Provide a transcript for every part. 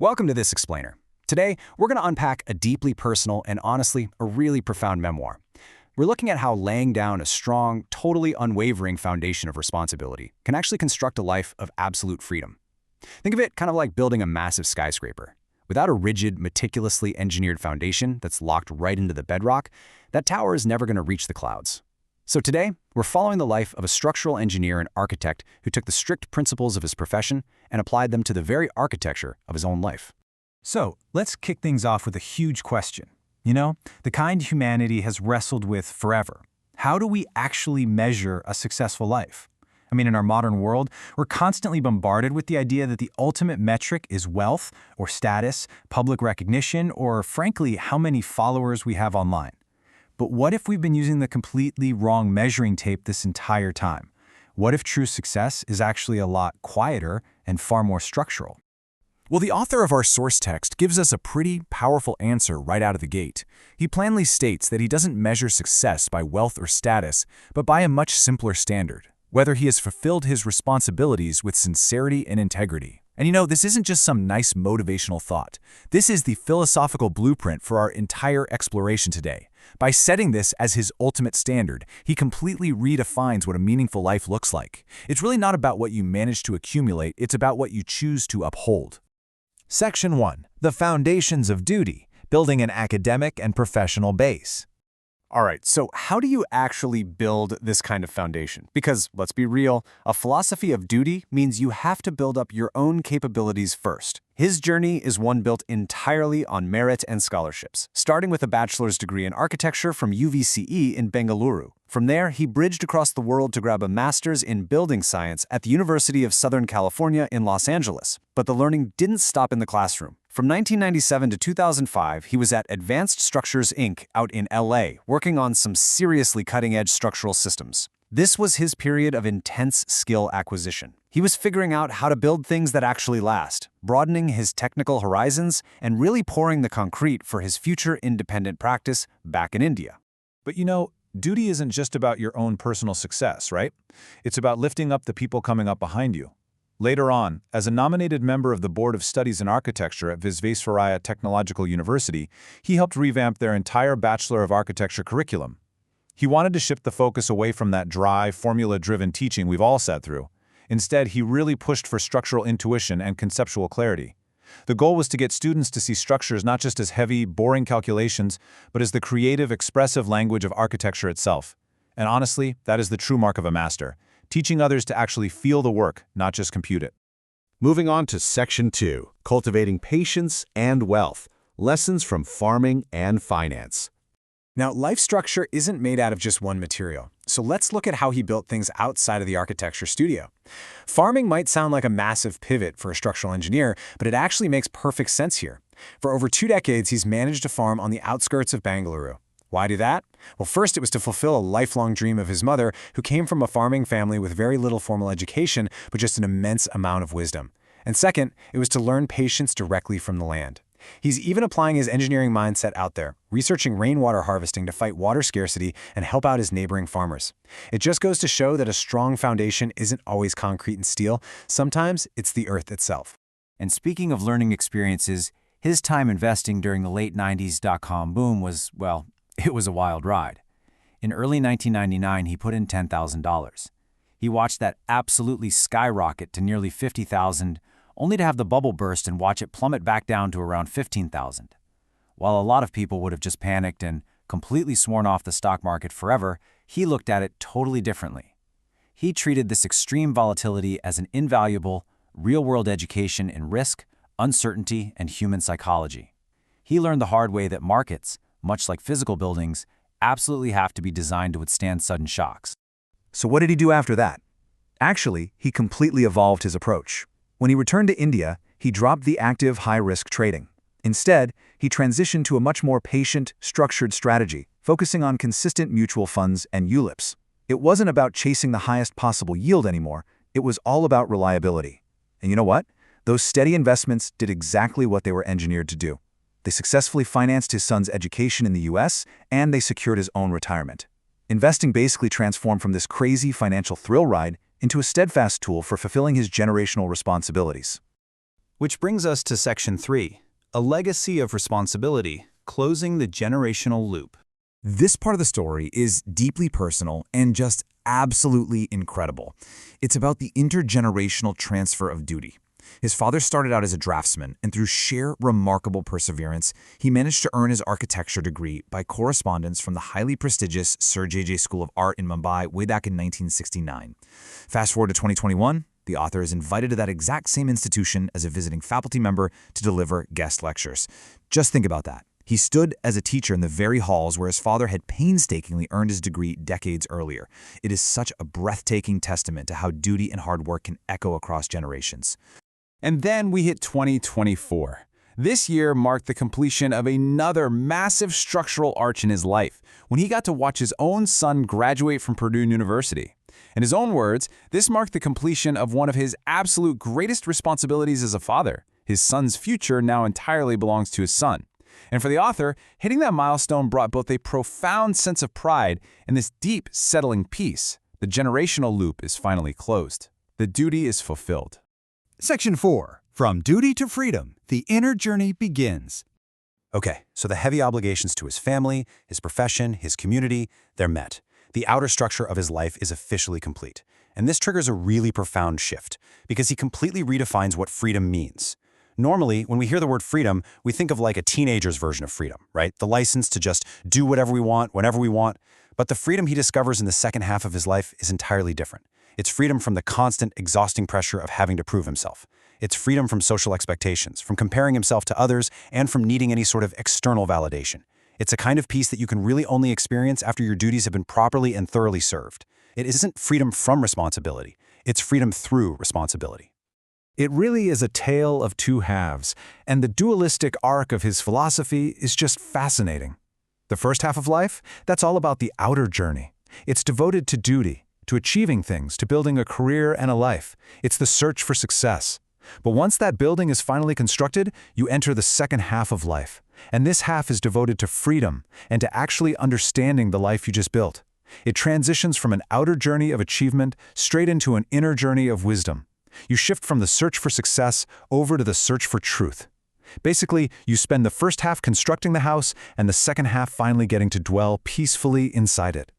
Welcome to This Explainer. Today, we're going to unpack a deeply personal and honestly, a really profound memoir. We're looking at how laying down a strong, totally unwavering foundation of responsibility can actually construct a life of absolute freedom. Think of it kind of like building a massive skyscraper. Without a rigid, meticulously engineered foundation that's locked right into the bedrock, that tower is never going to reach the clouds. So today, we're following the life of a structural engineer and architect who took the strict principles of his profession and applied them to the very architecture of his own life. So, let's kick things off with a huge question. The kind humanity has wrestled with forever. How do we actually measure a successful life? In our modern world, we're constantly bombarded with the idea that the ultimate metric is wealth or status, public recognition, or frankly, how many followers we have online. But what if we've been using the completely wrong measuring tape this entire time? What if true success is actually a lot quieter and far more structural? Well, the author of our source text gives us a pretty powerful answer right out of the gate. He plainly states that he doesn't measure success by wealth or status, but by a much simpler standard, whether he has fulfilled his responsibilities with sincerity and integrity. And this isn't just some nice motivational thought. This is the philosophical blueprint for our entire exploration today. By setting this as his ultimate standard, he completely redefines what a meaningful life looks like. It's really not about what you manage to accumulate, it's about what you choose to uphold. Section 1. The Foundations of Duty, Building an Academic and Professional Base. All right, so how do you actually build this kind of foundation? Because, let's be real, a philosophy of duty means you have to build up your own capabilities first. His journey is one built entirely on merit and scholarships, starting with a bachelor's degree in architecture from UVCE in Bengaluru. From there, he bridged across the world to grab a master's in building science at the University of Southern California in Los Angeles. But the learning didn't stop in the classroom. From 1997 to 2005, he was at Advanced Structures, Inc. out in LA, working on some seriously cutting-edge structural systems. This was his period of intense skill acquisition. He was figuring out how to build things that actually last, broadening his technical horizons, and really pouring the concrete for his future independent practice back in India. But duty isn't just about your own personal success, right? It's about lifting up the people coming up behind you. Later on, as a nominated member of the Board of Studies in Architecture at Visvesvaraya Technological University, he helped revamp their entire Bachelor of Architecture curriculum. He wanted to shift the focus away from that dry, formula-driven teaching we've all sat through. Instead, he really pushed for structural intuition and conceptual clarity. The goal was to get students to see structures not just as heavy, boring calculations, but as the creative, expressive language of architecture itself. And honestly, that is the true mark of a master, teaching others to actually feel the work, not just compute it. Moving on to Section 2, Cultivating Patience and Wealth, Lessons from Farming and Finance. Now, life structure isn't made out of just one material, so let's look at how he built things outside of the architecture studio. Farming might sound like a massive pivot for a structural engineer, but it actually makes perfect sense here. For over 2 decades, he's managed a farm on the outskirts of Bengaluru. Why do that? Well, first, it was to fulfill a lifelong dream of his mother, who came from a farming family with very little formal education, but just an immense amount of wisdom. And second, it was to learn patience directly from the land. He's even applying his engineering mindset out there, researching rainwater harvesting to fight water scarcity and help out his neighboring farmers. It just goes to show that a strong foundation isn't always concrete and steel. Sometimes it's the earth itself. And speaking of learning experiences, his time investing during the late 90s dot-com boom was, well, it was a wild ride. In early 1999, he put in $10,000. He watched that absolutely skyrocket to nearly $50,000, only to have the bubble burst and watch it plummet back down to around $15,000. While a lot of people would have just panicked and completely sworn off the stock market forever, he looked at it totally differently. He treated this extreme volatility as an invaluable, real-world education in risk, uncertainty, and human psychology. He learned the hard way that markets, much like physical buildings, absolutely have to be designed to withstand sudden shocks. So what did he do after that? Actually, he completely evolved his approach. When he returned to India, he dropped the active, high-risk trading. Instead, he transitioned to a much more patient, structured strategy, focusing on consistent mutual funds and ULIPs. It wasn't about chasing the highest possible yield anymore, it was all about reliability. And you know what? Those steady investments did exactly what they were engineered to do. They successfully financed his son's education in the US, and they secured his own retirement. Investing basically transformed from this crazy financial thrill ride into a steadfast tool for fulfilling his generational responsibilities. Which brings us to Section 3, a legacy of responsibility, closing the generational loop. This part of the story is deeply personal and just absolutely incredible. It's about the intergenerational transfer of duty. His father started out as a draftsman, and through sheer remarkable perseverance, he managed to earn his architecture degree by correspondence from the highly prestigious Sir J.J. School of Art in Mumbai way back in 1969. Fast forward to 2021, the author is invited to that exact same institution as a visiting faculty member to deliver guest lectures. Just think about that. He stood as a teacher in the very halls where his father had painstakingly earned his degree decades earlier. It is such a breathtaking testament to how duty and hard work can echo across generations. And then we hit 2024. This year marked the completion of another massive structural arch in his life, when he got to watch his own son graduate from Purdue University. In his own words, this marked the completion of one of his absolute greatest responsibilities as a father. His son's future now entirely belongs to his son. And for the author, hitting that milestone brought both a profound sense of pride and this deep, settling peace. The generational loop is finally closed. The duty is fulfilled. Section 4. From Duty to Freedom, the inner journey begins. Okay, so the heavy obligations to his family, his profession, his community, they're met. The outer structure of his life is officially complete. And this triggers a really profound shift, because he completely redefines what freedom means. Normally, when we hear the word freedom, we think of like a teenager's version of freedom, right? The license to just do whatever we want, whenever we want. But the freedom he discovers in the second half of his life is entirely different. It's freedom from the constant, exhausting pressure of having to prove himself. It's freedom from social expectations, from comparing himself to others, and from needing any sort of external validation. It's a kind of peace that you can really only experience after your duties have been properly and thoroughly served. It isn't freedom from responsibility. It's freedom through responsibility. It really is a tale of two halves, and the dualistic arc of his philosophy is just fascinating. The first half of life, that's all about the outer journey. It's devoted to duty, to achieving things, to building a career and a life. It's the search for success. But once that building is finally constructed, you enter the second half of life. And this half is devoted to freedom and to actually understanding the life you just built. It transitions from an outer journey of achievement straight into an inner journey of wisdom. You shift from the search for success over to the search for truth. Basically, you spend the first half constructing the house and the second half finally getting to dwell peacefully inside it.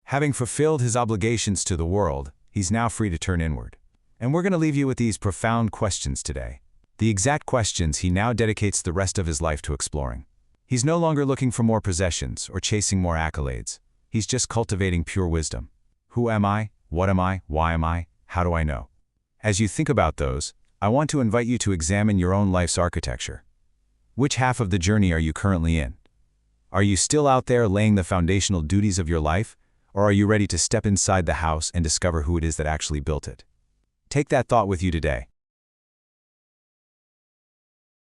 Having fulfilled his obligations to the world, he's now free to turn inward. And we're going to leave you with these profound questions today. The exact questions he now dedicates the rest of his life to exploring. He's no longer looking for more possessions or chasing more accolades. He's just cultivating pure wisdom. Who am I? What am I? Why am I? How do I know? As you think about those, I want to invite you to examine your own life's architecture. Which half of the journey are you currently in? Are you still out there laying the foundational duties of your life, or are you ready to step inside the house and discover who it is that actually built it? Take that thought with you today.